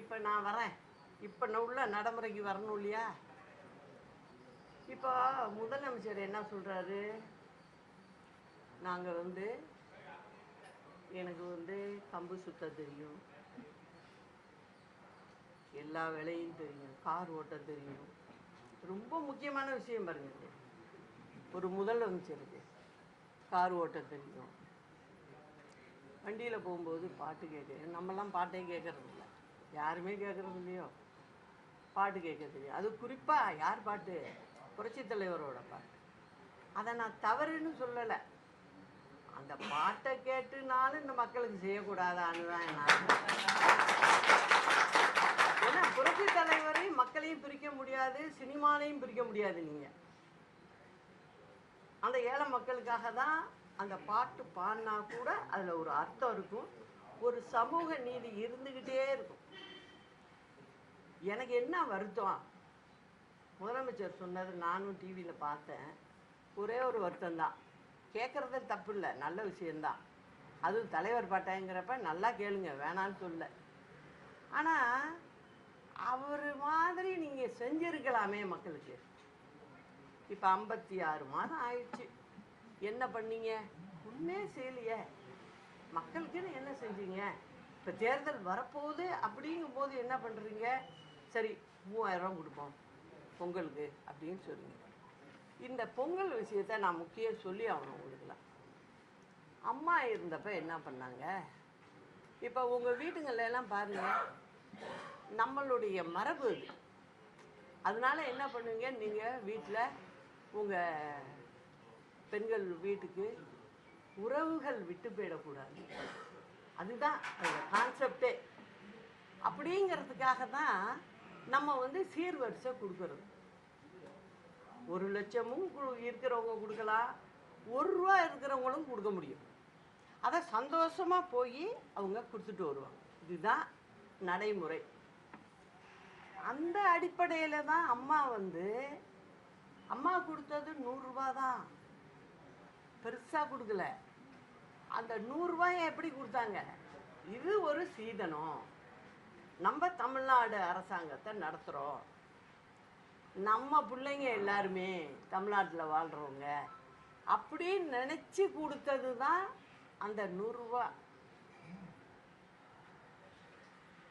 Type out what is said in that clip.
இப்போ நான் வரேன், இப்போ நான் உள்ள நடைமுறைக்கு வரணும் இல்லையா? இப்போ முதலமைச்சர் என்ன சொல்கிறாரு, நாங்கள் எனக்கு கம்பு சுத்த தெரியும், எல்லா வேலையும் தெரியும், கார் ஓட்ட தெரியும். ரொம்ப முக்கியமான விஷயம் பாருங்க, ஒரு முதலமைச்சருக்கு கார் ஓட்ட தெரியும், வண்டியில் போகும்போது பாட்டு கேட்க, நம்மலாம் பாட்டே கேட்கறது இல்லை, யாருமே கேட்குறது இல்லையோ, பாட்டு கேட்க தெரியும். அது குறிப்பாக யார் பாட்டு? புரட்சி தலைவரோட பாட்டு. அதை நான் தவறுன்னு சொல்லலை, அந்த பாட்டை கேட்டுனாலும் இந்த மக்களுக்கு செய்யக்கூடாதான்னு தான் நான். ஏன்னா புரட்சி தலைவரையும் மக்களையும் பிரிக்க முடியாது, சினிமாலையும் பிரிக்க முடியாது. நீங்கள் அந்த ஏழை மக்களுக்காக தான் அந்த பாட்டு பாடினா கூட அதில் ஒரு அர்த்தம் இருக்கும், ஒரு சமூக நீதி இருந்துக்கிட்டே இருக்கும். எனக்கு என்ன வருத்தம், முதலமைச்சர் சொன்னது நானும் டிவியில் பார்த்தேன், ஒரே ஒரு வருத்தம் தான். கேட்குறது தப்பு இல்லை, நல்ல விஷயந்தான், அதுவும் தலைவர் பாட்டாங்கிறப்ப நல்லா கேளுங்க, வேணான்னு சொல்ல. ஆனால் அவர் மாதிரி நீங்கள் செஞ்சுருக்கலாமே மக்களுக்கு. இப்போ 56 மாதம் ஆயிடுச்சு, என்ன பண்ணீங்க? ஒன்றே செய்யலையே. மக்களுக்குன்னு என்ன செஞ்சீங்க? இப்போ தேர்தல் வரப்போகுது அப்படிங்கும்போது என்ன பண்ணுறீங்க? சரி 3000 கொடுப்போம் பொங்கலுக்கு அப்படின்னு சொல்லுங்க. இந்த பொங்கல் விஷயத்தை நான் முக்கியம் சொல்லி ஆகணும் உங்களுக்குலாம். அம்மா இருந்தப்ப என்ன பண்ணாங்க? இப்போ உங்கள் வீட்டுங்களெல்லாம் பாருங்கள், நம்மளுடைய மரபு அது. அதனால என்ன பண்ணுவீங்க, நீங்கள் வீட்டில் உங்கள் பெண்கள் வீட்டுக்கு உறவுகள் விட்டு போயிடக்கூடாது, அதுதான் அந்த கான்செப்டே. அப்படிங்கிறதுக்காக தான் நம்ம சீர்வரிசை கொடுக்கறது. 1 லட்சமும் இருக்கிறவங்க கொடுக்கலாம், 1 ரூபா இருக்கிறவங்களும் கொடுக்க முடியும். அதை சந்தோஷமாக போய் அவங்க கொடுத்துட்டு வருவாங்க. இதுதான் நடைமுறை. அந்த அடிப்படையில் தான் அம்மா கொடுத்தது 100 ரூபா தான், பெருசாக கொடுக்கல. அந்த 100 ரூபாயை எப்படி கொடுத்தாங்க? இது ஒரு சீதனம், நம்ம தமிழ்நாடு அரசாங்கத்தை நடத்துகிறோம், நம்ம பிள்ளைங்க எல்லாருமே தமிழ்நாட்டில் வாழ்கிறவங்க அப்படின்னு நினச்சி கொடுத்தது தான் அந்த 100 ரூபா.